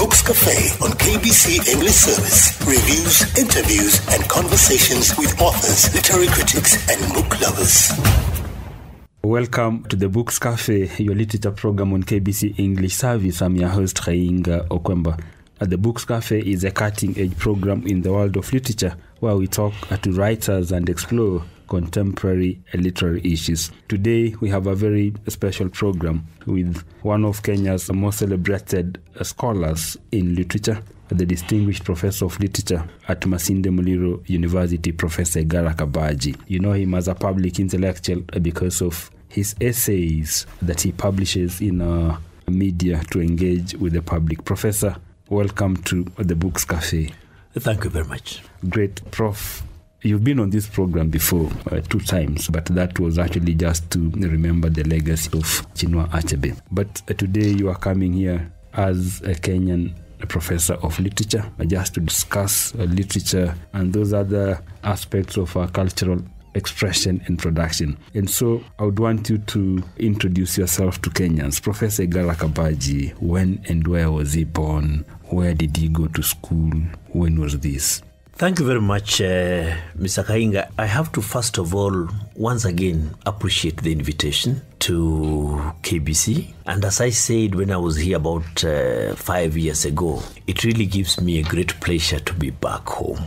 Books Cafe on KBC English Service. Reviews, interviews, and conversations with authors, literary critics, and book lovers. Welcome to the Books Cafe, your literature program on KBC English Service. I'm your host, Egara Kabaji. The Books Cafe is a cutting-edge program in the world of literature where we talk to writers and explore contemporary literary issues. Today, we have a very special program with one of Kenya's most celebrated scholars in literature, the distinguished professor of literature at Masinde Muliro University, Professor Egara Kabaji. You know him as a public intellectual because of his essays that he publishes in media to engage with the public. Professor, welcome to the Books Cafe. Thank you very much. Great. Prof, you've been on this program before 2 times, but that was actually just to remember the legacy of Chinua Achebe. But today you are coming here as a Kenyan professor of literature, just to discuss literature and those other aspects of our cultural expression and production. And so I would want you to introduce yourself to Kenyans. Professor Egara Kabaji, when and where was he born? Where did he go to school? When was this? Thank you very much, Mr. Kainga. I have to first of all, once again, appreciate the invitation to KBC. And as I said when I was here about 5 years ago, it really gives me a great pleasure to be back home,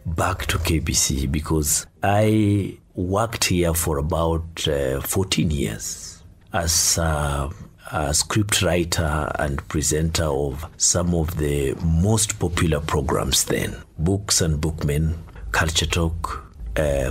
back to KBC, because I worked here for about 14 years as a script writer and presenter of some of the most popular programs then. Books and Bookmen, Culture Talk,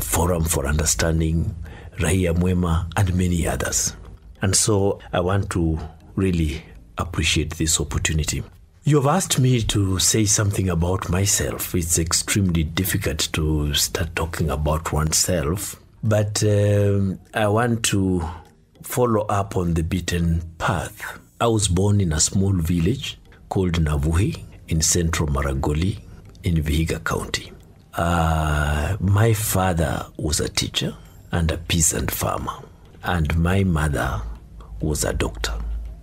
Forum for Understanding, Raia Mwema, and many others. And so I want to really appreciate this opportunity. You have asked me to say something about myself. It's extremely difficult to start talking about oneself, but I want to follow up on the beaten path. I was born in a small village called Navuhi in central Maragoli in Vihiga County. My father was a teacher and a peasant farmer, and my mother was a doctor.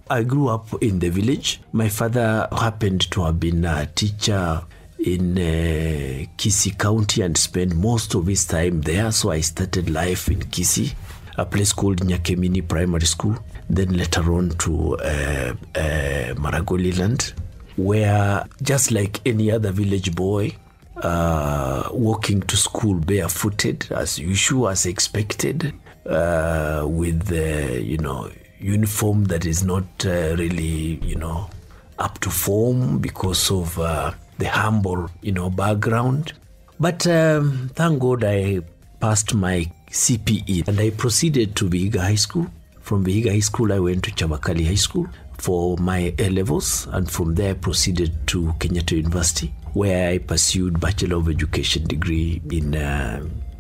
I grew up in the village. My father happened to have been a teacher in Kisii County and spent most of his time there, so I started life in Kisii, a place called Nyakemini Primary School, then later on to Maragoliland, where just like any other village boy, walking to school barefooted, as usual, as expected, with uniform that is not really, up to form because of the humble, background. But thank God I passed my CPE and I proceeded to Vihiga High School. From Vihiga High School, I went to Chavakali High School for my A-levels, and from there I proceeded to Kenyatta University, where I pursued Bachelor of Education degree in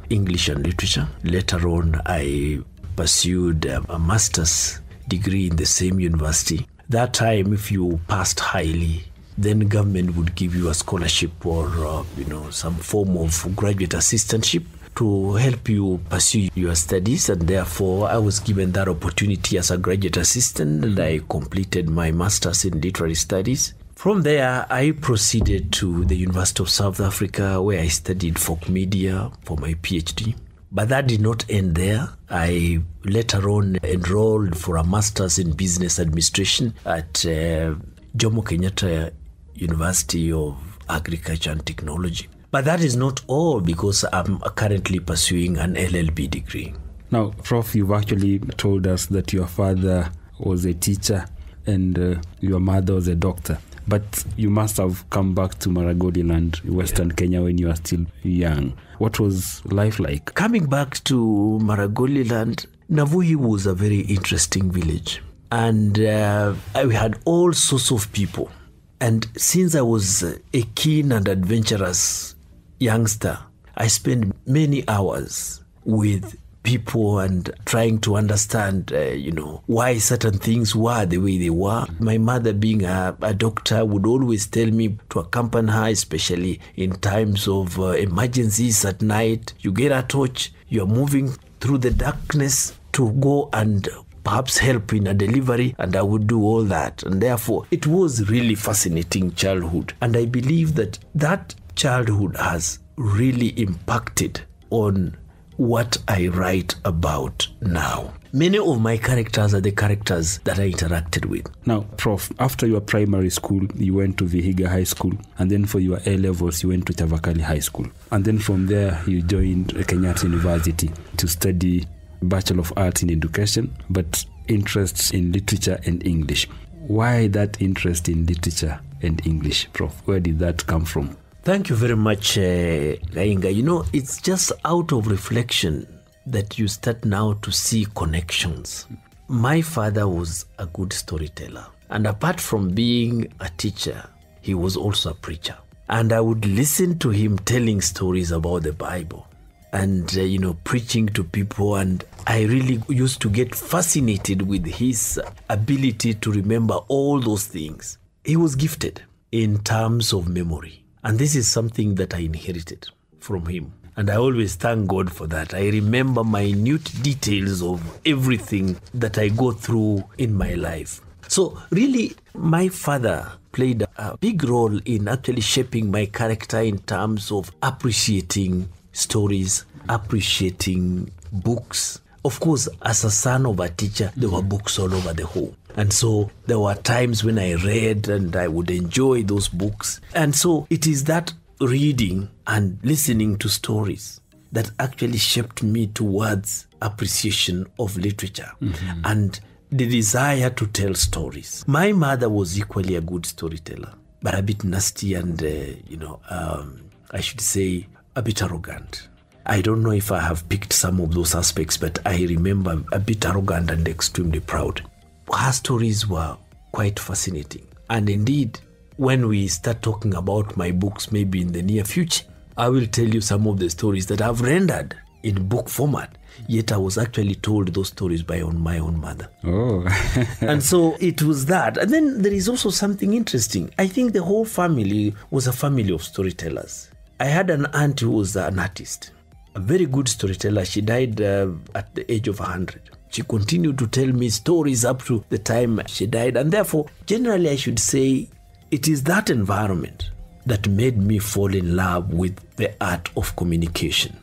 English and Literature. Later on, I pursued a master's degree in the same university. That time, if you passed highly, then government would give you a scholarship or some form of graduate assistantship to help you pursue your studies, and therefore I was given that opportunity as a graduate assistant, and I completed my master's in literary studies. From there, I proceeded to the University of South Africa, where I studied folk media for my PhD. But that did not end there. I later on enrolled for a master's in business administration at Jomo Kenyatta University of Agriculture and Technology. But that is not all, because I'm currently pursuing an LLB degree. Now, Prof, you've actually told us that your father was a teacher and your mother was a doctor. But you must have come back to Maragoliland, Western Kenya, when you were still young. What was life like? Coming back to Maragoliland, Navuhi was a very interesting village. And we had all sorts of people. And since I was a keen and adventurous youngster, I spent many hours with people and trying to understand, why certain things were the way they were. My mother, being a doctor, would always tell me to accompany her, especially in times of emergencies at night. You get a torch, you're moving through the darkness to go and perhaps help in a delivery, and I would do all that. And therefore, it was really fascinating childhood. And I believe that that childhood has really impacted on what I write about now. Many of my characters are the characters that I interacted with. Now, Prof, after your primary school, you went to Vihiga High School, and then for your A-levels, you went to Chavakali High School. And then from there, you joined Kenyatta University to study Bachelor of Arts in Education, but interests in literature and English. Why that interest in literature and English, Prof? Where did that come from? Thank you very much, Gainga. You know, it's just out of reflection that you start now to see connections. My father was a good storyteller. And apart from being a teacher, he was also a preacher. And I would listen to him telling stories about the Bible and, preaching to people. And I really used to get fascinated with his ability to remember all those things. He was gifted in terms of memory. And this is something that I inherited from him. And I always thank God for that. I remember minute details of everything that I go through in my life. So really, my father played a big role in actually shaping my character in terms of appreciating stories, appreciating books. Of course, as a son of a teacher, there were books all over the home. And so there were times when I read and I would enjoy those books. And so it is that reading and listening to stories that actually shaped me towards appreciation of literature and the desire to tell stories. My mother was equally a good storyteller, but a bit nasty and, I should say a bit arrogant. I don't know if I have picked some of those aspects, but I remember a bit arrogant and extremely proud. Her stories were quite fascinating. And indeed, when we start talking about my books, maybe in the near future, I will tell you some of the stories that I've rendered in book format. Yet I was actually told those stories by my own mother. Oh. And so it was that. And then there is also something interesting. I think the whole family was a family of storytellers. I had an aunt who was an artist, a very good storyteller. She died at the age of 100. She continued to tell me stories up to the time she died. And therefore, generally, I should say, it is that environment that made me fall in love with the art of communication.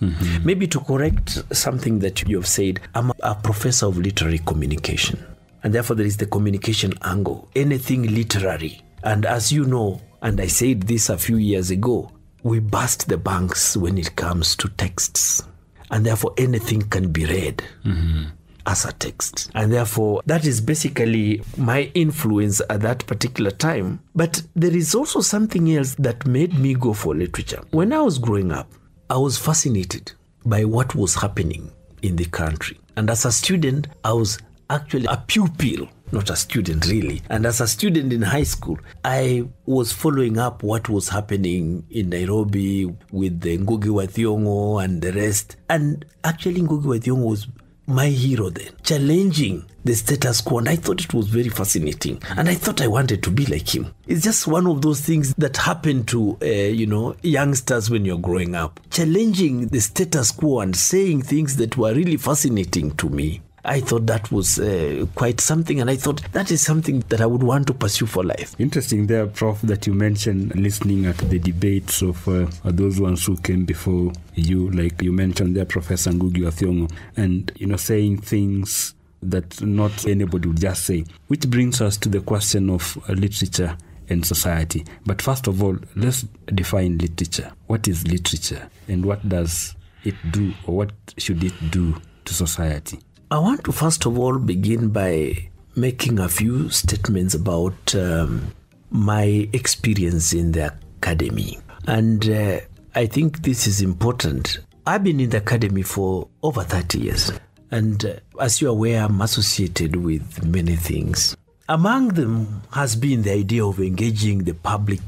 Maybe to correct something that you have said, I'm a professor of literary communication. And therefore, there is the communication angle, anything literary. And as you know, and I said this a few years ago, we burst the banks when it comes to texts. And therefore, anything can be read as a text. And therefore, that is basically my influence at that particular time. But there is also something else that made me go for literature. When I was growing up, I was fascinated by what was happening in the country. And as a student, I was actually a pupil, not a student really. And as a student in high school, I was following up what was happening in Nairobi with the Ngugi wa Thiong'o and the rest. And actually Ngugi wa Thiong'o was my hero then, challenging the status quo. And I thought it was very fascinating. And I thought I wanted to be like him. It's just one of those things that happen to, youngsters when you're growing up. Challenging the status quo and saying things that were really fascinating to me. I thought that was quite something, and I thought that is something that I would want to pursue for life. Interesting there, Prof, that you mentioned listening at the debates of those ones who came before you, like you mentioned there, Professor Ngugi wa Thiong'o, and, saying things that not anybody would just say, which brings us to the question of literature and society. But first of all, let's define literature. What is literature, and what does it do, or what should it do to society? I want to first of all begin by making a few statements about my experience in the academy. And I think this is important. I've been in the academy for over 30 years. And as you're aware, I'm associated with many things. Among them has been the idea of engaging the public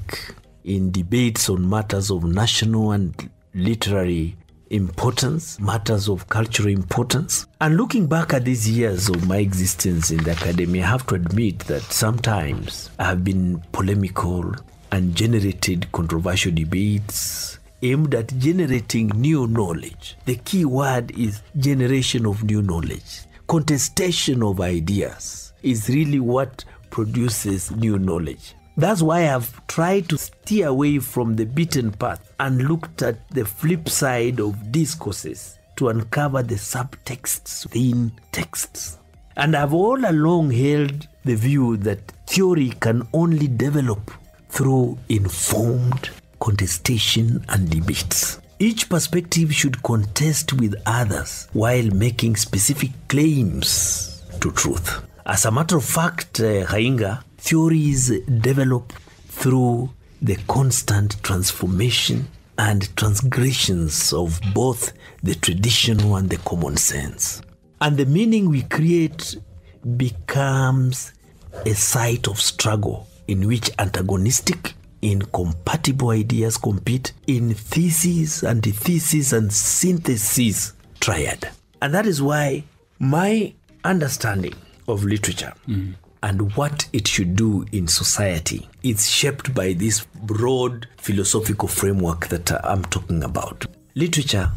in debates on matters of national and literary importance, matters of cultural importance. And looking back at these years of my existence in the academy, I have to admit that sometimes I have been polemical and generated controversial debates aimed at generating new knowledge. The key word is generation of new knowledge. contestation of ideas is really what produces new knowledge. That's why I've tried to steer away from the beaten path and looked at the flip side of discourses to uncover the subtexts within texts. And I've all along held the view that theory can only develop through informed contestation and debates. Each perspective should contest with others while making specific claims to truth. As a matter of fact, Kainga, theories develop through the constant transformation and transgressions of both the traditional and the common sense. And the meaning we create becomes a site of struggle in which antagonistic, incompatible ideas compete in thesis, antithesis, and synthesis triad. And that is why my understanding of literature and what it should do in society is shaped by this broad philosophical framework that I'm talking about. Literature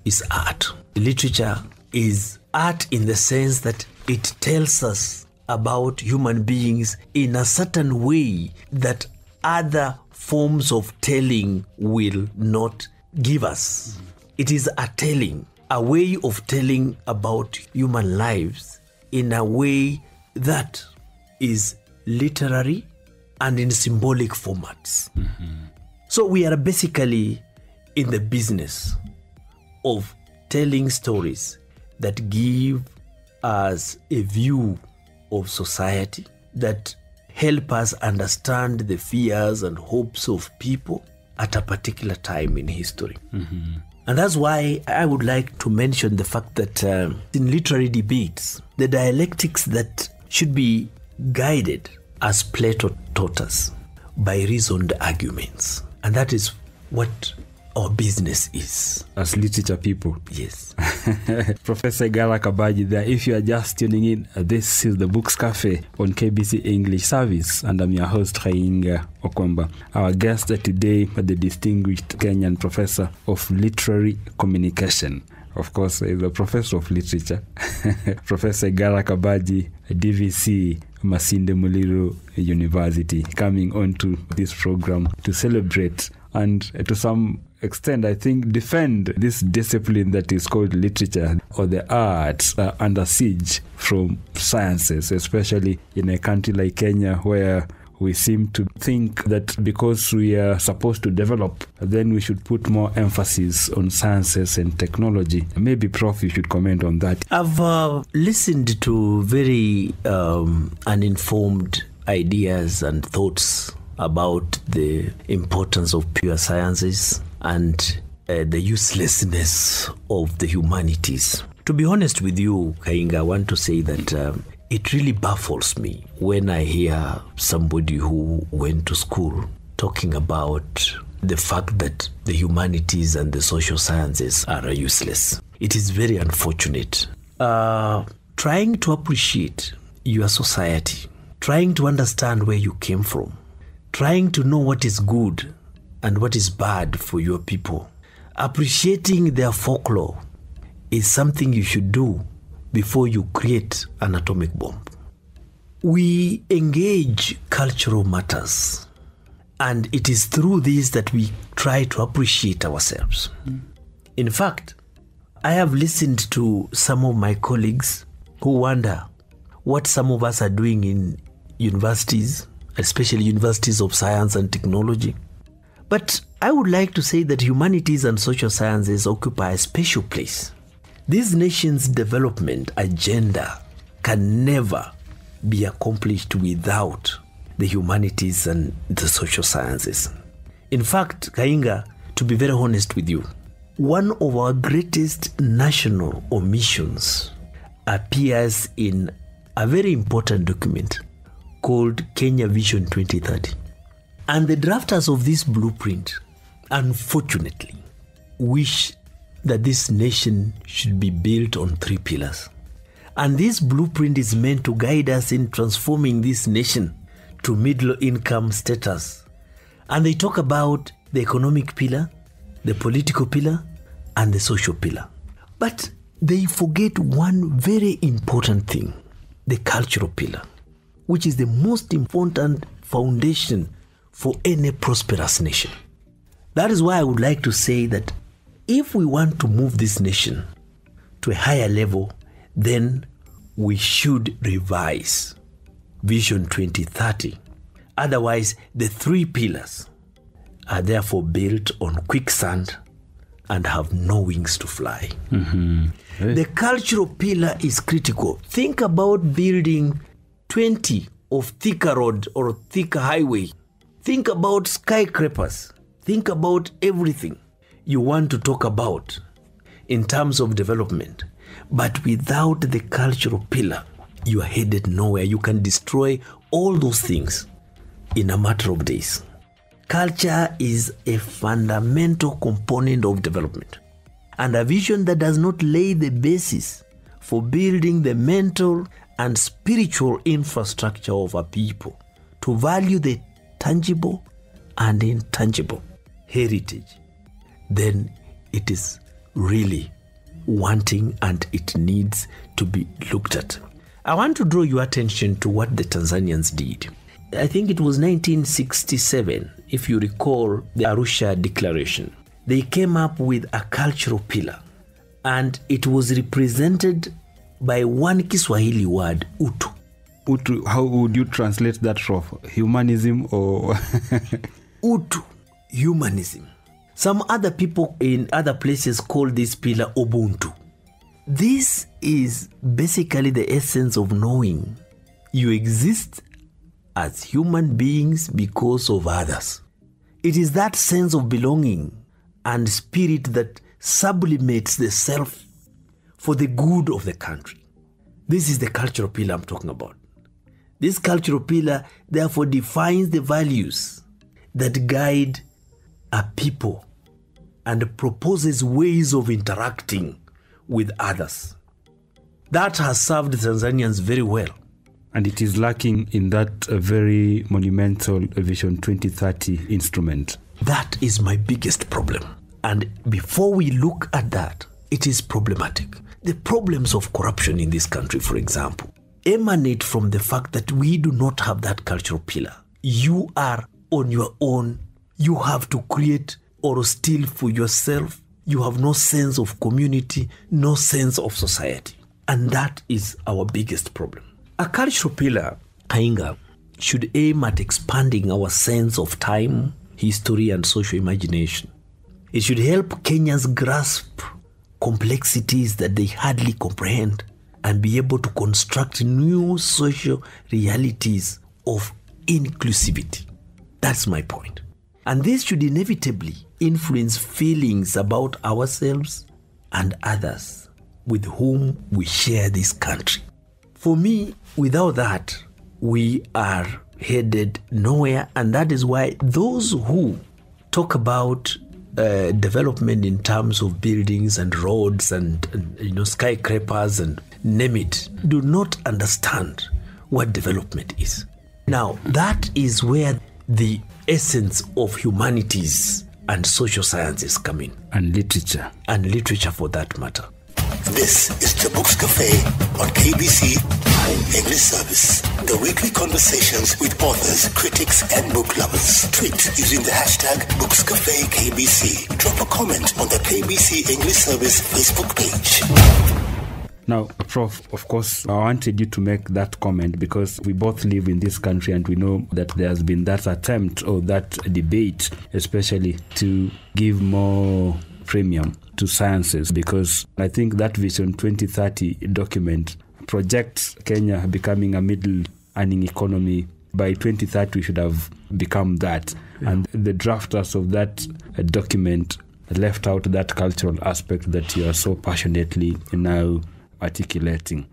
is art. Literature is art in the sense that it tells us about human beings in a certain way that other forms of telling will not give us. It is a telling, a way of telling about human lives in a way that is literary and in symbolic formats. So we are basically in the business of telling stories that give us a view of society, that help us understand the fears and hopes of people at a particular time in history. And that's why I would like to mention the fact that in literary debates, the dialectics that should be guided, as Plato taught us, by reasoned arguments. And that is what our business is. As literature people. Yes. Professor Egara Kabaji there. If you are just tuning in, this is the Books Cafe on KBC English Service, and I'm your host, Kainga Okwemba. Our guest today is the distinguished Kenyan professor of literary communication. Of course, is a professor of literature. Professor Egara Kabaji, DVC, Masinde Muliro University, coming on to this program to celebrate and to some extent, I think, defend this discipline that is called literature, or the arts, under siege from sciences, especially in a country like Kenya, where we seem to think that because we are supposed to develop, then we should put more emphasis on sciences and technology. Maybe, Prof, you should comment on that. I've listened to very uninformed ideas and thoughts about the importance of pure sciences and the uselessness of the humanities. To be honest with you, Kainga, I want to say that it really baffles me when I hear somebody who went to school talking about the fact that the humanities and the social sciences are useless. It is very unfortunate. Trying to appreciate your society, trying to understand where you came from, trying to know what is good and what is bad for your people, appreciating their folklore is something you should do before you create an atomic bomb. We engage cultural matters, and it is through this that we try to appreciate ourselves. In fact, I have listened to some of my colleagues who wonder what some of us are doing in universities, especially universities of science and technology. But I would like to say that humanities and social sciences occupy a special place. This nation's development agenda can never be accomplished without the humanities and the social sciences. In fact, Kainga, to be very honest with you, one of our greatest national omissions appears in a very important document called Kenya Vision 2030. And the drafters of this blueprint, unfortunately, wish that this nation should be built on 3 pillars. And this blueprint is meant to guide us in transforming this nation to middle income status. And they talk about the economic pillar, the political pillar, and the social pillar. But they forget one very important thing, the cultural pillar, which is the most important foundation for any prosperous nation. That is why I would like to say that if we want to move this nation to a higher level, then we should revise Vision 2030. Otherwise, the three pillars are therefore built on quicksand and have no wings to fly. The cultural pillar is critical. Think about building 20 of thicker road or thicker highway. Think about skyscrapers. Think about everything you want to talk about in terms of development. But without the cultural pillar, you are headed nowhere. You can destroy all those things in a matter of days. Culture is a fundamental component of development. And a vision that does not lay the basis for building the mental and spiritual infrastructure of a people to value the tangible and intangible heritage, then it is really wanting and it needs to be looked at. I want to draw your attention to what the Tanzanians did. I think it was 1967, if you recall the Arusha Declaration. They came up with a cultural pillar, and it was represented by one Kiswahili word, utu. Utu, how would you translate that from humanism or? Utu, humanism. Some other people in other places call this pillar Ubuntu. This is basically the essence of knowing you exist as human beings because of others. It is that sense of belonging and spirit that sublimates the self for the good of the country. This is the cultural pillar I'm talking about. This cultural pillar therefore defines the values that guide a people and proposes ways of interacting with others. That has served the Tanzanians very well. And it is lacking in that very monumental Vision 2030 instrument. That is my biggest problem. And before we look at that, it is problematic. The problems of corruption in this country, for example, emanate from the fact that we do not have that cultural pillar. You are on your own. You have to create or steal for yourself. You have no sense of community, no sense of society. And that is our biggest problem. A cultural pillar, Kainga, should aim at expanding our sense of time, history, and social imagination. It should help Kenyans grasp complexities that they hardly comprehend and be able to construct new social realities of inclusivity. That's my point. And this should inevitably influence feelings about ourselves and others with whom we share this country. For me, without that, we are headed nowhere, and that is why those who talk about development in terms of buildings and roads and skyscrapers and name it, do not understand what development is. Now, that is where the essence of humanities and social sciences come in. And literature. And literature for that matter. This is the Books Cafe on KBC English Service. The weekly conversations with authors, critics, and book lovers. Tweet using the hashtag Books Cafe KBC. Drop a comment on the KBC English Service Facebook page. Now, Prof, of course, I wanted you to make that comment because we both live in this country and we know that there has been that attempt or that debate, especially to give more premium to sciences, because I think that Vision 2030 document projects Kenya becoming a middle earning economy. By 2030, we should have become that. Yeah. And the drafters of that document left out that cultural aspect that you are so passionately now articulating.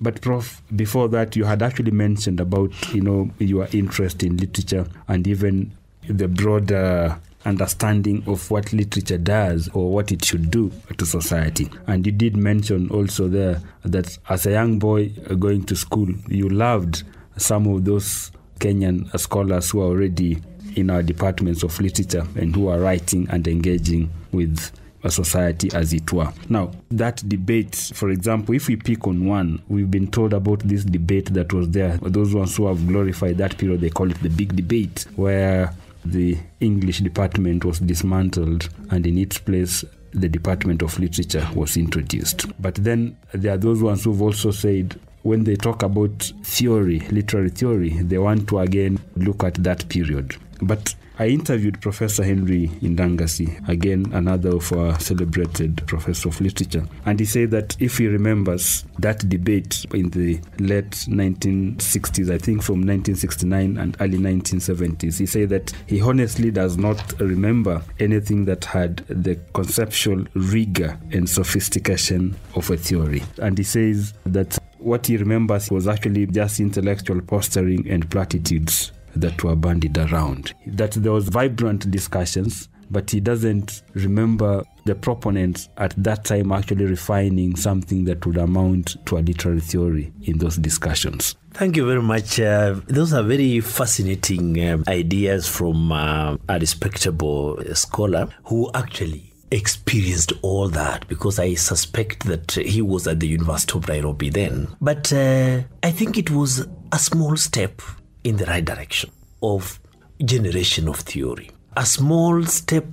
But Prof, before that, you had actually mentioned about, your interest in literature and even the broader understanding of what literature does or what it should do to society. And you did mention also there that as a young boy going to school, you loved some of those Kenyan scholars who are already in our departments of literature and who are writing and engaging with a society as it were. Now, that debate, for example, if we pick on one, we've been told about this debate that was there. Those ones who have glorified that period, they call it the big debate, where the English department was dismantled and in its place the Department of Literature was introduced. But then there are those ones who've also said when they talk about theory, literary theory, they want to again look at that period. But I interviewed Professor Henry Indangasi, again another of our celebrated professor of literature, and he said that if he remembers that debate in the late 1960s, I think from 1969 and early 1970s, he said that he honestly does not remember anything that had the conceptual rigor and sophistication of a theory. And he says that what he remembers was actually just intellectual posturing and platitudes that were bandied around. That there was vibrant discussions, but he doesn't remember the proponents at that time actually refining something that would amount to a literary theory in those discussions. Thank you very much. Those are very fascinating ideas from a respectable scholar who actually experienced all that, because I suspect that he was at the University of Nairobi then. But I think it was a small step in the right direction of generation of theory. A small step,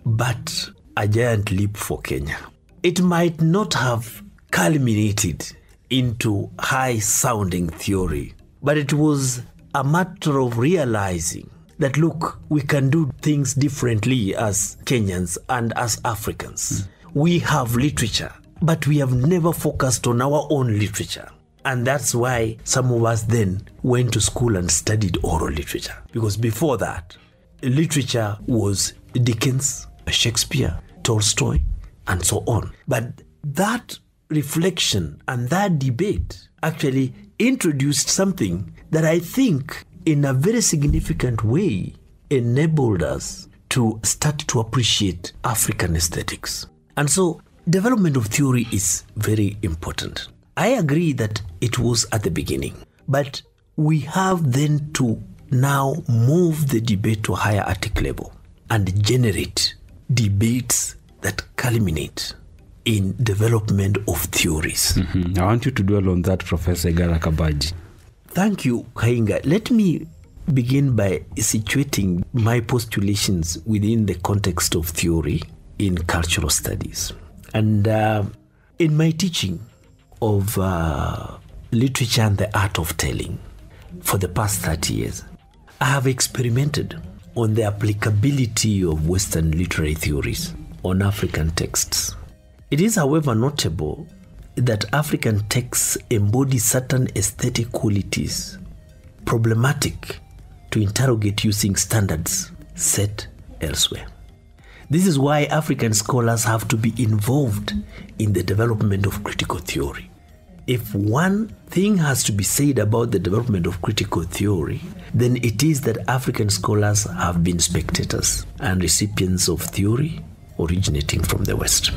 but a giant leap for Kenya. It might not have culminated into high-sounding theory, but it was a matter of realizing that, look, we can do things differently as Kenyans and as Africans. We have literature, but we have never focused on our own literature. And that's why some of us then went to school and studied oral literature. Because before that, literature was Dickens, Shakespeare, Tolstoy, and so on. But that reflection and that debate actually introduced something that I think in a very significant way enabled us to start to appreciate African aesthetics. And so development of theory is very important. I agree that it was at the beginning, but we have then to now move the debate to a higher artic level and generate debates that culminate in development of theories. Mm-hmm. I want you to dwell on that, Professor Egara Kabaji. Thank you, Kainga. Let me begin by situating my postulations within the context of theory in cultural studies. And in my teaching of literature and the art of telling for the past 30 years, I have experimented on the applicability of Western literary theories on African texts. It is, however, notable that African texts embody certain aesthetic qualities problematic to interrogate using standards set elsewhere. This is why African scholars have to be involved in the development of critical theory. If one thing has to be said about the development of critical theory, then it is that African scholars have been spectators and recipients of theory originating from the West.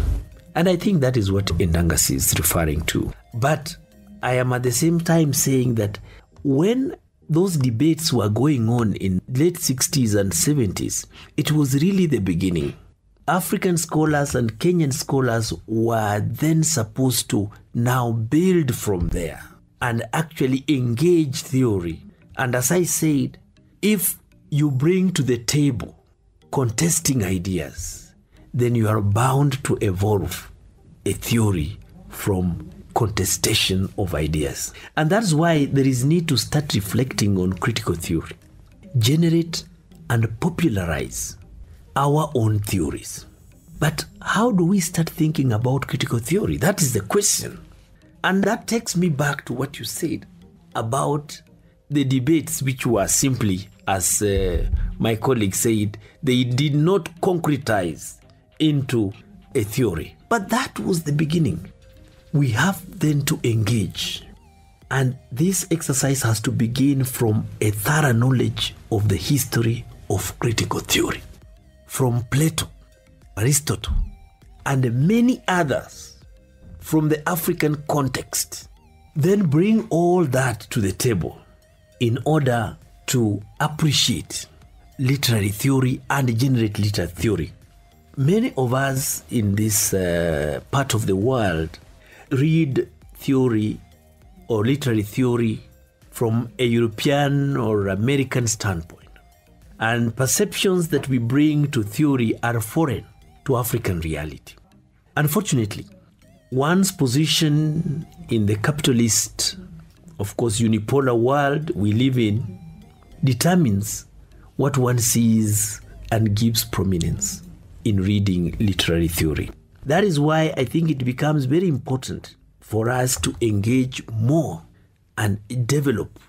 And I think that is what Indangasi is referring to. But I am at the same time saying that when those debates were going on in late 60s and 70s, it was really the beginning. African scholars and Kenyan scholars were then supposed to now build from there and actually engage theory. And as I said, if you bring to the table contesting ideas, then you are bound to evolve a theory from contestation of ideas. And that's why there is need to start reflecting on critical theory, generate and popularize our own theories. But how do we start thinking about critical theory? That is the question. And that takes me back to what you said about the debates, which were simply, as my colleague said, they did not concretize into a theory. But that was the beginning. We have then to engage. And this exercise has to begin from a thorough knowledge of the history of critical theory. From Plato, Aristotle, and many others from the African context. Then bring all that to the table in order to appreciate literary theory and generate literary theory. many of us in this part of the world read theory or literary theory from a European or American standpoint. And perceptions that we bring to theory are foreign to African reality. Unfortunately, one's position in the capitalist, of course, unipolar world we live in determines what one sees and gives prominence in reading literary theory. That is why I think it becomes very important for us to engage more and develop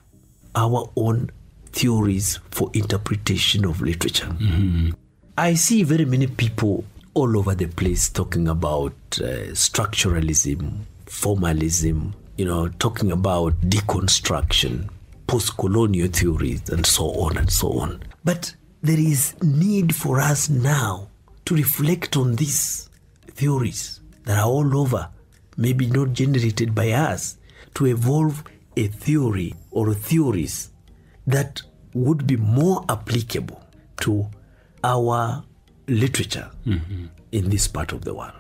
our own theories for interpretation of literature. Mm-hmm. I see very many people all over the place talking about structuralism, formalism, talking about deconstruction, post-colonial theories, and so on and so on. But there is need for us now to reflect on these theories that are all over, maybe not generated by us, to evolve a theory or theories that would be more applicable to our literature in this part of the world.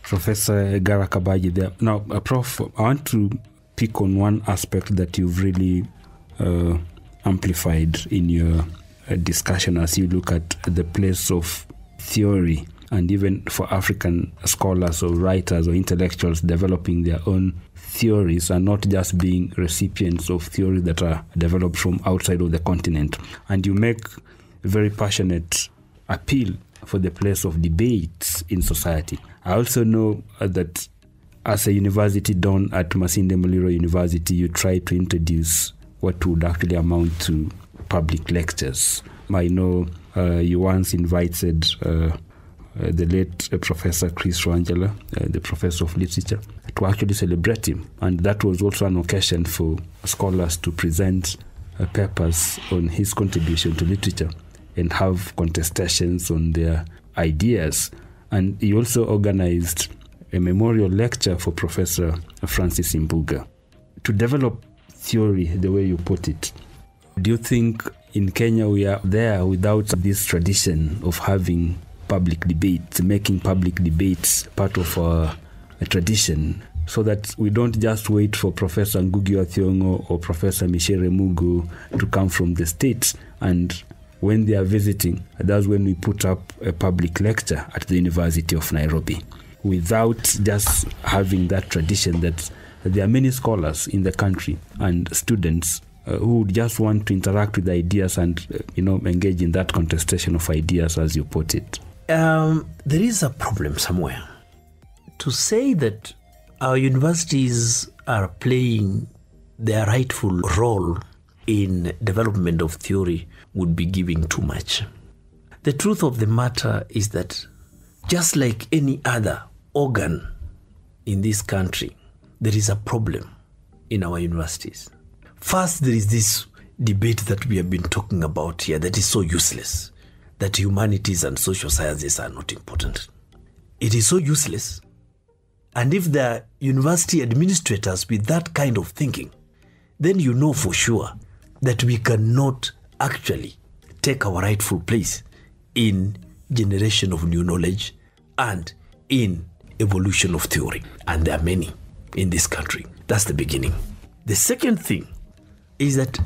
Professor Egara Kabaji there. Now, Prof, I want to pick on one aspect that you've really amplified in your discussion as you look at the place of theory, and even for African scholars or writers or intellectuals developing their own theories and not just being recipients of theories that are developed from outside of the continent. And you make a very passionate appeal for the place of debates in society. I also know that as a university down at Masinde Muliro University, you try to introduce what would actually amount to public lectures. I know you once invited the late Professor Chris Rwangela, the professor of literature, to actually celebrate him. And that was also an occasion for scholars to present papers on his contribution to literature and have contestations on their ideas. And he also organized a memorial lecture for Professor Francis Imbuga. To develop theory the way you put it, do you think in Kenya we are there without this tradition of having public debates, making public debates part of a tradition, so that we don't just wait for Professor Ngugi wa Thiong'o or Professor Michere Mugu to come from the States, and when they are visiting, that's when we put up a public lecture at the University of Nairobi, without just having that tradition that there are many scholars in the country and students who just want to interact with ideas and engage in that contestation of ideas, as you put it. There is a problem somewhere. To say that our universities are playing their rightful role in development of theory would be giving too much. The truth of the matter is that just like any other organ in this country, there is a problem in our universities. First, there is this debate that we have been talking about here that is so useless, that humanities and social sciences are not important. It is so useless. And if there are university administrators with that kind of thinking, then you know for sure that we cannot actually take our rightful place in generation of new knowledge and in evolution of theory. And there are many in this country. That's the beginning. The second thing is that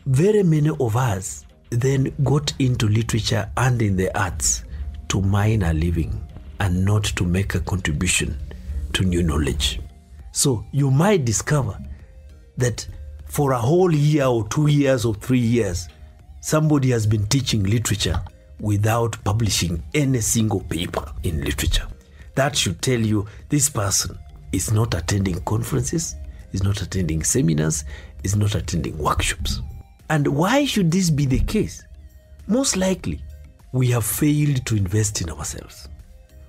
very many of us then got into literature and in the arts to mine a living and not to make a contribution to new knowledge. So you might discover that for a whole year or 2 years or 3 years, somebody has been teaching literature without publishing any single paper in literature. That should tell you this person is not attending conferences, is not attending seminars, is not attending workshops. And why should this be the case? Most likely, we have failed to invest in ourselves.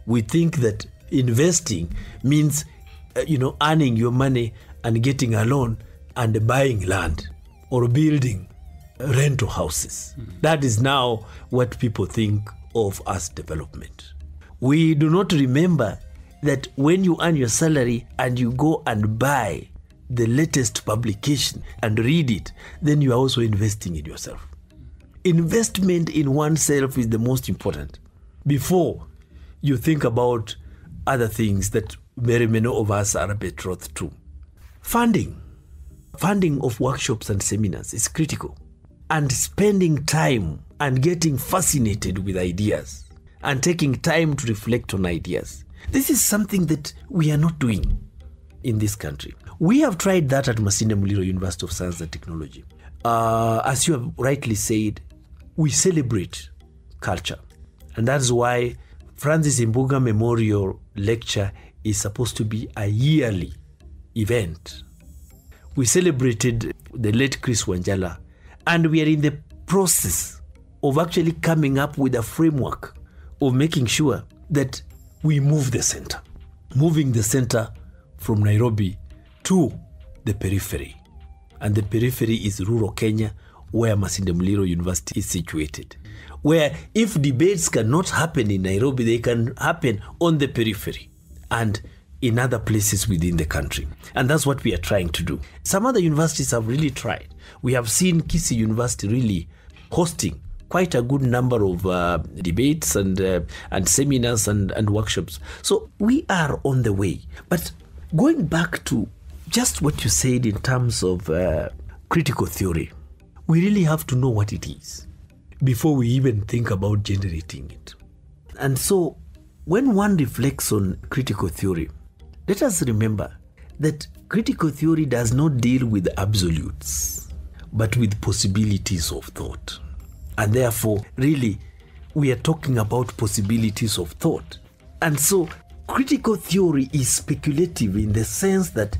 We think that investing means, earning your money and getting a loan and buying land or building rental houses. That is now what people think of as development. We do not remember that when you earn your salary and you go and buy the latest publication and read it, then you are also investing in yourself. Investment in oneself is the most important. before you think about other things that very many of us are betrothed to. Funding of workshops and seminars is critical. And spending time and getting fascinated with ideas and taking time to reflect on ideas. This is something that we are not doing in this country. We have tried that at Masinde Muliro University of Science and Technology. As you have rightly said, we celebrate culture. And that's why Francis Imbuga Memorial Lecture is supposed to be a yearly event. We celebrated the late Chris Wanjala, and we are in the process of actually coming up with a framework of making sure that we move the center. Moving the center from Nairobi to the periphery. And the periphery is rural Kenya, where Masinde Muliro University is situated. Where if debates cannot happen in Nairobi, they can happen on the periphery and in other places within the country. And that's what we are trying to do. Some other universities have really tried. We have seen Kisii University really hosting quite a good number of debates and seminars and workshops. So we are on the way. But going back to just what you said in terms of critical theory, we really have to know what it is before we even think about generating it. And so when one reflects on critical theory, let us remember that critical theory does not deal with absolutes, but with possibilities of thought. And therefore, really, we are talking about possibilities of thought. And so critical theory is speculative in the sense that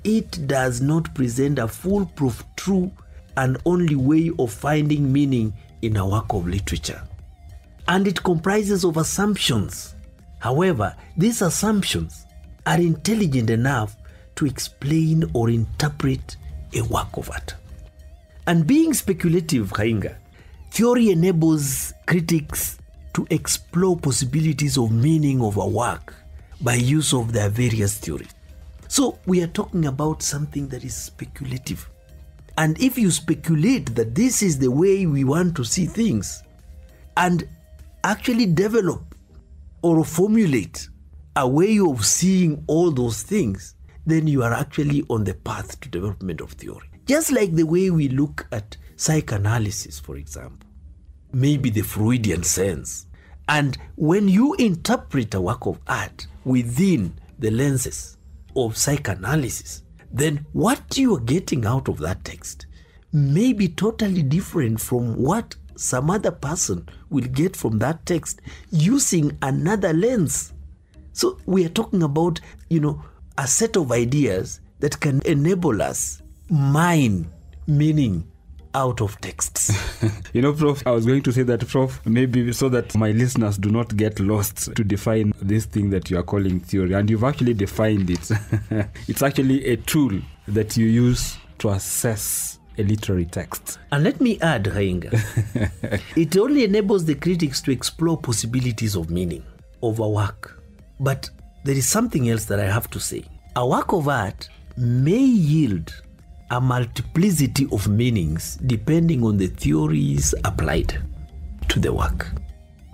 it does not present a foolproof, true, and only way of finding meaning in a work of literature. And it comprises of assumptions. However, these assumptions are intelligent enough to explain or interpret a work of art. And being speculative, Kainga, theory enables critics to explore possibilities of meaning of a work by use of their various theories. So we are talking about something that is speculative. And if you speculate that this is the way we want to see things and actually develop or formulate a way of seeing all those things, then you are actually on the path to development of theory. Just like the way we look at psychoanalysis, for example, maybe the Freudian sense. And when you interpret a work of art within the lenses of psychoanalysis, then what you are getting out of that text may be totally different from what some other person will get from that text using another lens. So we are talking about, a set of ideas that can enable us mine meaning out of texts. Prof, I was going to say that, Prof, maybe so that my listeners do not get lost to define this thing that you are calling theory. And you've actually defined it. It's actually a tool that you use to assess a literary text. And let me add, Rainga, it only enables the critics to explore possibilities of meaning of a work. But there is something else that I have to say. A work of art may yield a multiplicity of meanings depending on the theories applied to the work.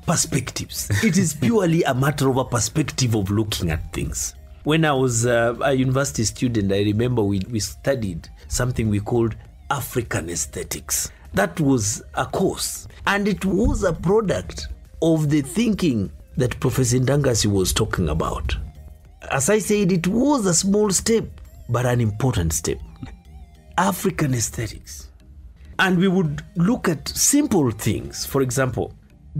Perspectives. It is purely a matter of a perspective of looking at things. When I was a university student, I remember we studied something we called African aesthetics. That was a course, and it was a product of the thinking that Professor Ndangasi was talking about. As I said, it was a small step, but an important step. African aesthetics. And we would look at simple things. For example,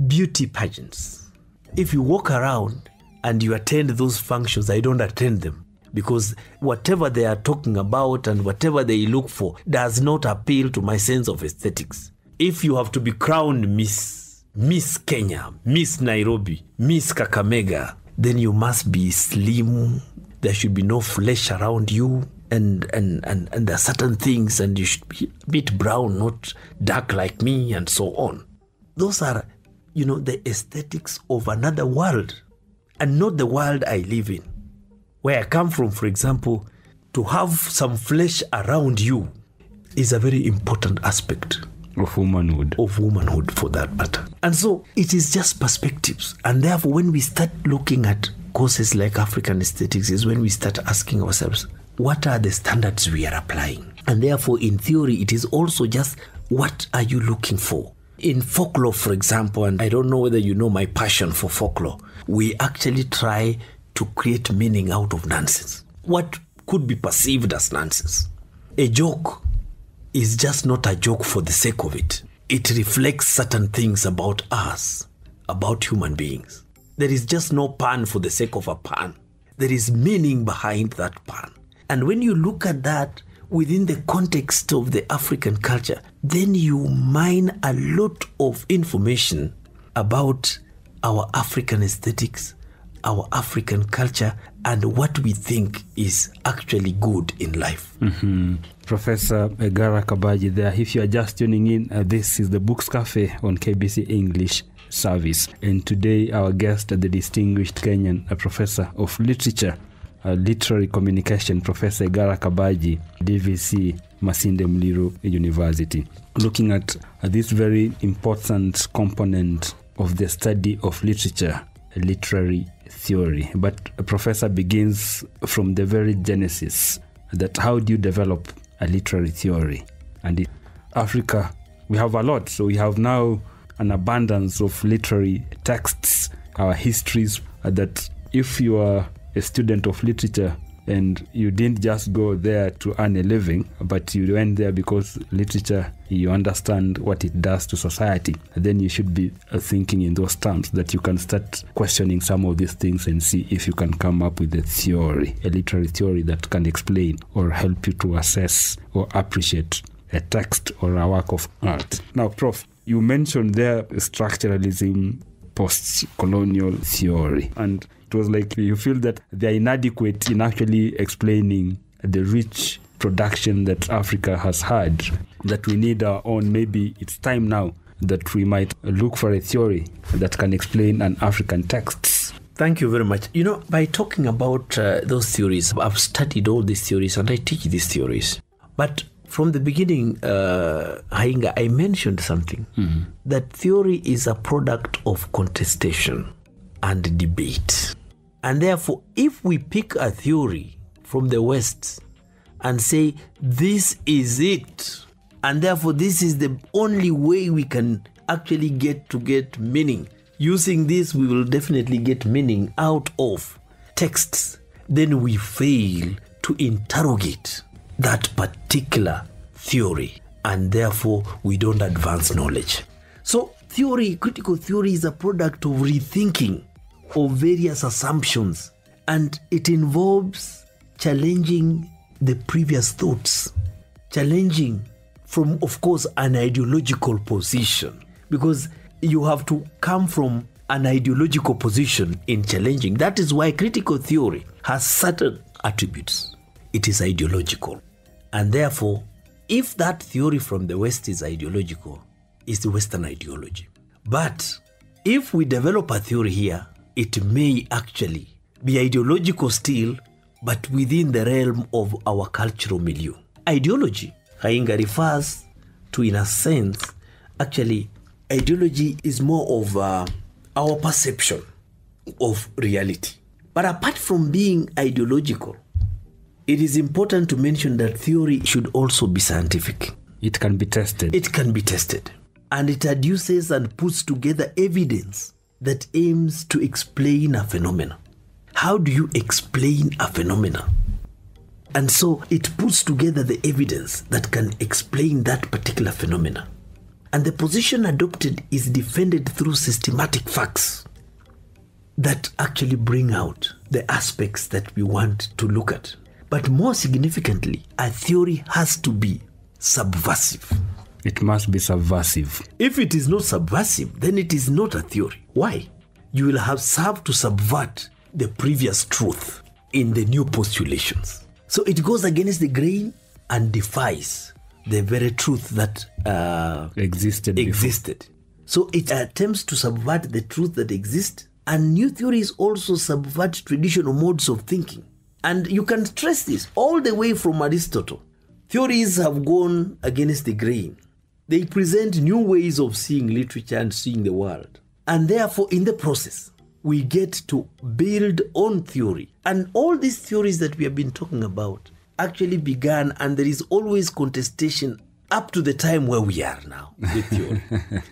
beauty pageants. If you walk around and you attend those functions, I don't attend them because whatever they are talking about and whatever they look for does not appeal to my sense of aesthetics. If you have to be crowned Miss Kenya, Miss Nairobi, Miss Kakamega, then you must be slim. There should be no flesh around you. And there are certain things, and you should be a bit brown, not dark like me, and so on. Those are, the aesthetics of another world, and not the world I live in. Where I come from, for example, to have some flesh around you is a very important aspect of womanhood. Of womanhood, for that matter. And so it is just perspectives. And therefore, when we start looking at courses like African aesthetics, is when we start asking ourselves, what are the standards we are applying? And therefore, in theory, it is also just, what are you looking for? In folklore, for example, and I don't know whether you know my passion for folklore, we actually try to create meaning out of nonsense. What could be perceived as nonsense? A joke is just not a joke for the sake of it. It reflects certain things about us, about human beings. There is just no pun for the sake of a pun. There is meaning behind that pun. And when you look at that within the context of the African culture, then you mine a lot of information about our African aesthetics, our African culture, and what we think is actually good in life. Mm-hmm. Professor Egara Kabaji there. If you are just tuning in, this is the Books Cafe on KBC English Service. And today our guest, the distinguished Kenyan professor of literature, literary communication, Professor Egara Kabaji, DVC, Masinde Muliro University. Looking at this very important component of the study of literature, literary theory. But a professor begins from the very genesis, that how do you develop a literary theory? And in Africa, we have a lot. So we have now an abundance of literary texts, our histories, that if you are a student of literature and you didn't just go there to earn a living, but you went there because literature, you understand what it does to society, then you should be thinking in those terms, that you can start questioning some of these things and see if you can come up with a theory, a literary theory that can explain or help you to assess or appreciate a text or a work of art. Now, Prof, you mentioned there structuralism, post-colonial theory, and it was like you feel that they're inadequate in actually explaining the rich production that Africa has had, that we need our own. Maybe it's time now that we might look for a theory that can explain an African texts. Thank you very much. You know, by talking about those theories, I've studied all these theories and I teach these theories. But from the beginning, Hainga, I mentioned something, that theory is a product of contestation and debate. And therefore, if we pick a theory from the West and say, this is it, and therefore this is the only way we can actually get meaning, using this we will definitely get meaning out of texts, then we fail to interrogate that particular theory, and therefore we don't advance knowledge. So theory, critical theory, is a product of rethinking of various assumptions, and it involves challenging the previous thoughts, challenging from, of course, an ideological position, because you have to come from an ideological position in challenging. That is why critical theory has certain attributes. It is ideological, and therefore, if that theory from the West is ideological, it's the Western ideology. But if we develop a theory here, it may actually be ideological still, but within the realm of our cultural milieu. Ideology, Hainga, refers to, in a sense, actually, ideology is more of our perception of reality. But apart from being ideological, it is important to mention that theory should also be scientific. It can be tested. It can be tested. And it adduces and puts together evidence that aims to explain a phenomenon. How do you explain a phenomenon? And so it puts together the evidence that can explain that particular phenomenon. And the position adopted is defended through systematic facts that actually bring out the aspects that we want to look at. But more significantly, a theory has to be subversive. It must be subversive. If it is not subversive, then it is not a theory. Why? You will have served to subvert the previous truth in the new postulations. So it goes against the grain and defies the very truth that existed. So it attempts to subvert the truth that exists, and new theories also subvert traditional modes of thinking. And you can trace this all the way from Aristotle. Theories have gone against the grain. They present new ways of seeing literature and seeing the world. And therefore, in the process, we get to build on theory. And all these theories that we have been talking about actually began, and there is always contestation up to the time where we are now with theory.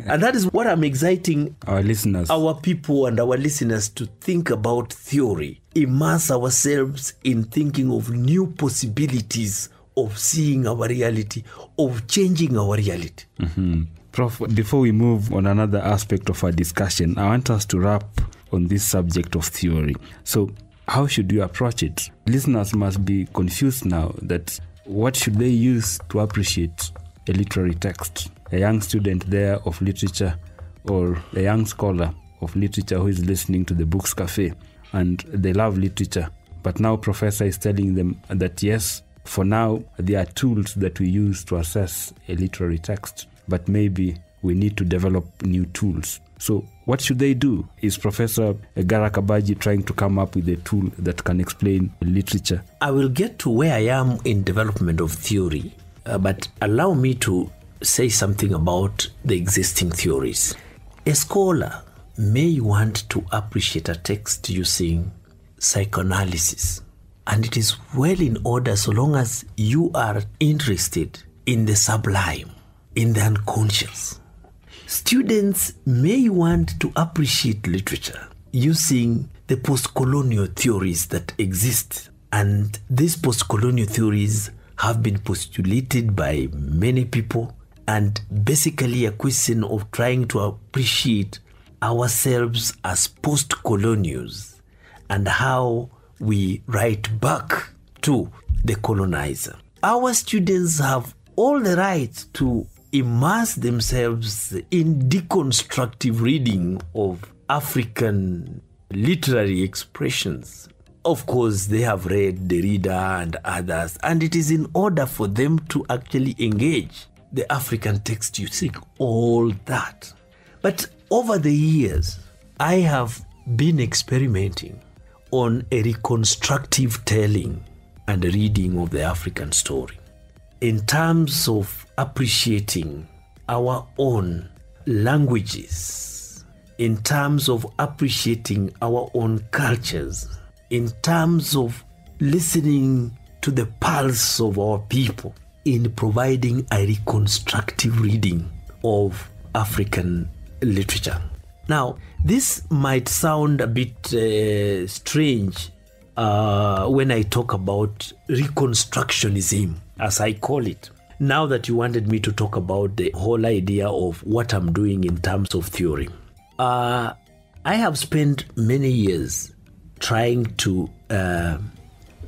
And that is what I'm exciting our listeners, our people and our listeners to think about theory. Immerse ourselves in thinking of new possibilities of seeing our reality, of changing our reality. Mm-hmm. Prof, before we move on another aspect of our discussion, I want us to wrap on this subject of theory. So, how should you approach it? Listeners must be confused now that what should they use to appreciate a literary text? A young student there of literature or a young scholar of literature who is listening to the Books Cafe and they love literature, but now Professor is telling them that yes, for now there are tools that we use to assess a literary text, but maybe we need to develop new tools. So what should they do? Is Professor Egara Kabaji trying to come up with a tool that can explain literature? I will get to where I am in development of theory, but allow me to say something about the existing theories. A scholar may want to appreciate a text using psychoanalysis, and it is well in order so long as you are interested in the sublime, in the unconscious. Students may want to appreciate literature using the post-colonial theories that exist, and these post-colonial theories have been postulated by many people, and basically a question of trying to appreciate ourselves as post-colonials and how we write back to the colonizer. Our students have all the right to immerse themselves in deconstructive reading of African literary expressions. Of course, they have read Derrida and others, and it is in order for them to actually engage the African text using all that. But over the years, I have been experimenting on a reconstructive telling and reading of the African story in terms of appreciating our own languages, in terms of appreciating our own cultures, in terms of listening to the pulse of our people, in providing a reconstructive reading of African literature. Now, this might sound a bit strange when I talk about Reconstructionism, as I call it. Now that you wanted me to talk about the whole idea of what I'm doing in terms of theory, I have spent many years trying to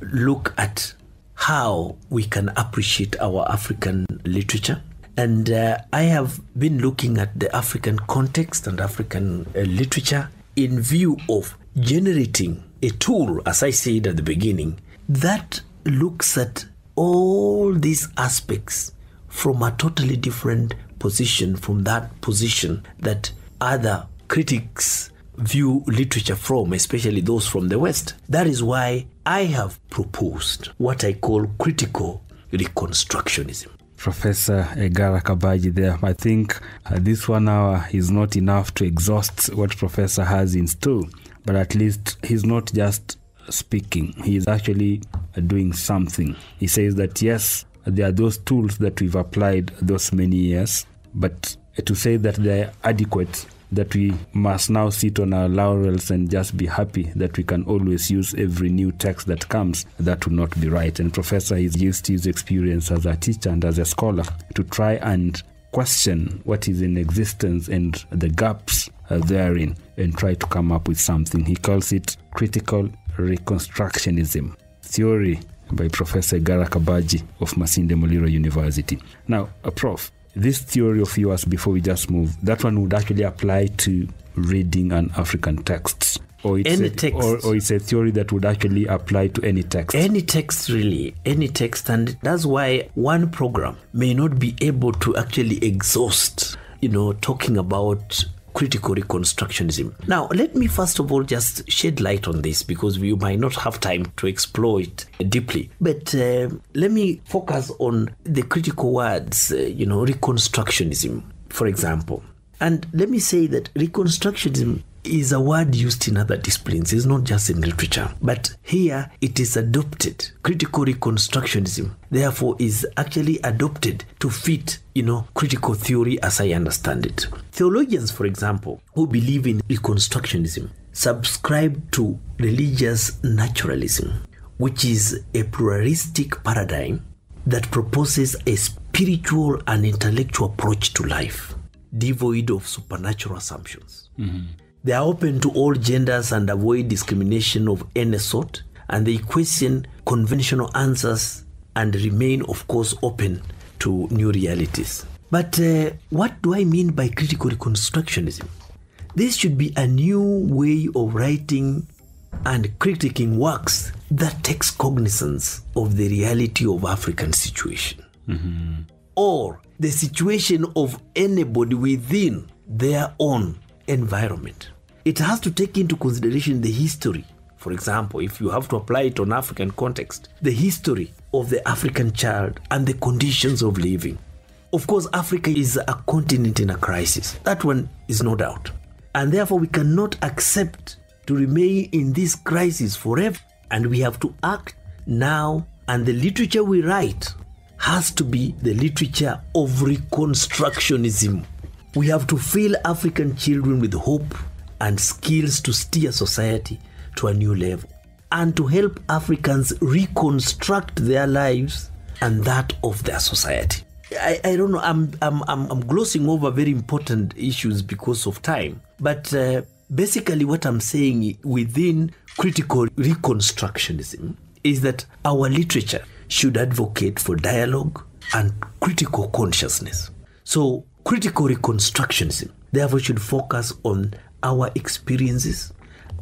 look at how we can appreciate our African literature. And I have been looking at the African context and African literature in view of generating a tool, as I said at the beginning, that looks at all these aspects from a totally different position, from that position that other critics view literature from, especially those from the West. That is why I have proposed what I call critical reconstructionism. Professor Egara Kabaji there. I think this 1 hour is not enough to exhaust what Professor has in store, but at least he's not just speaking. He is actually doing something. He says that yes, there are those tools that we've applied those many years, but to say that they're adequate, that we must now sit on our laurels and just be happy that we can always use every new text that comes, that would not be right. And Professor has used his experience as a teacher and as a scholar to try and question what is in existence and the gaps therein and try to come up with something. He calls it critical reconstructionism, theory by Professor Egara Kabaji of Masinde Muliro University. Now, Prof, this theory of yours, before we just move, that one would actually apply to reading an African texts, or it's any text, or it's a theory that would actually apply to any text. Any text, really, any text, and that's why one program may not be able to actually exhaust, talking about critical reconstructionism. Now, let me first of all just shed light on this because we might not have time to explore it deeply. But let me focus on the critical words, reconstructionism, for example. And let me say that reconstructionism is a word used in other disciplines. It's not just in literature. But here it is adopted. Critical reconstructionism, therefore, is actually adopted to fit, critical theory as I understand it. Theologians, for example, who believe in reconstructionism, subscribe to religious naturalism, which is a pluralistic paradigm that proposes a spiritual and intellectual approach to life, devoid of supernatural assumptions. Mm-hmm. They are open to all genders and avoid discrimination of any sort, and they question conventional answers and remain, of course, open to new realities. But what do I mean by critical reconstructionism? This should be a new way of writing and critiquing works that takes cognizance of the reality of African situation, mm-hmm. or the situation of anybody within their own environment. It has to take into consideration the history. For example, if you have to apply it on African context, the history of the African child and the conditions of living. Of course, Africa is a continent in a crisis. That one is no doubt. And therefore, we cannot accept to remain in this crisis forever. And we have to act now. And the literature we write has to be the literature of Reconstructionism. We have to fill African children with hope and skills to steer society to a new level and to help Africans reconstruct their lives and that of their society. I don't know, I'm glossing over very important issues because of time, but basically what I'm saying within critical reconstructionism is that our literature should advocate for dialogue and critical consciousness. So critical reconstructionism therefore should focus on our experiences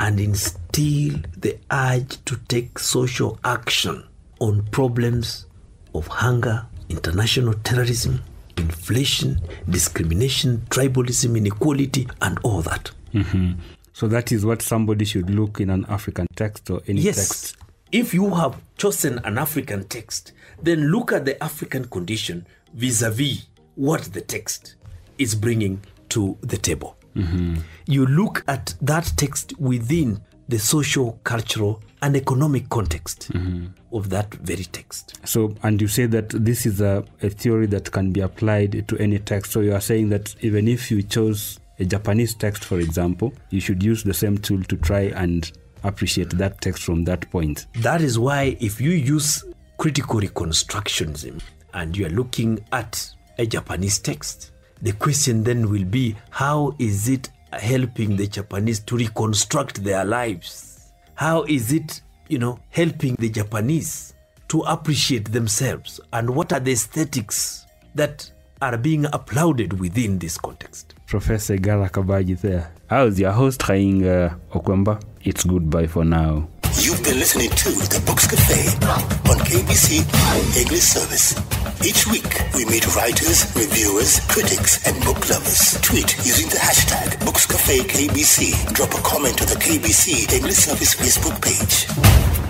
and instill the urge to take social action on problems of hunger, international terrorism, inflation, discrimination, tribalism, inequality, and all that. Mm-hmm. So that is what somebody should look in an African text or any text. If you have chosen an African text, then look at the African condition vis-a-vis what the text is bringing to the table. Mm-hmm. You look at that text within the social, cultural, and economic context mm-hmm. of that very text. So, and you say that this is a theory that can be applied to any text. So you are saying that even if you chose a Japanese text, for example, you should use the same tool to try and appreciate that text from that point. That is why if you use critical reconstructionism and you are looking at a Japanese text, the question then will be, how is it helping the Japanese to reconstruct their lives? How is it, helping the Japanese to appreciate themselves? And what are the aesthetics that are being applauded within this context? Professor Egara Kabaji there. I was your host, Reconstructionism Okwemba. It's goodbye for now. You've been listening to The Books Cafe on KBC English Service. Each week, we meet writers, reviewers, critics, and book lovers. Tweet using the hashtag BooksCafeKBC. Drop a comment on the KBC English Service Facebook page.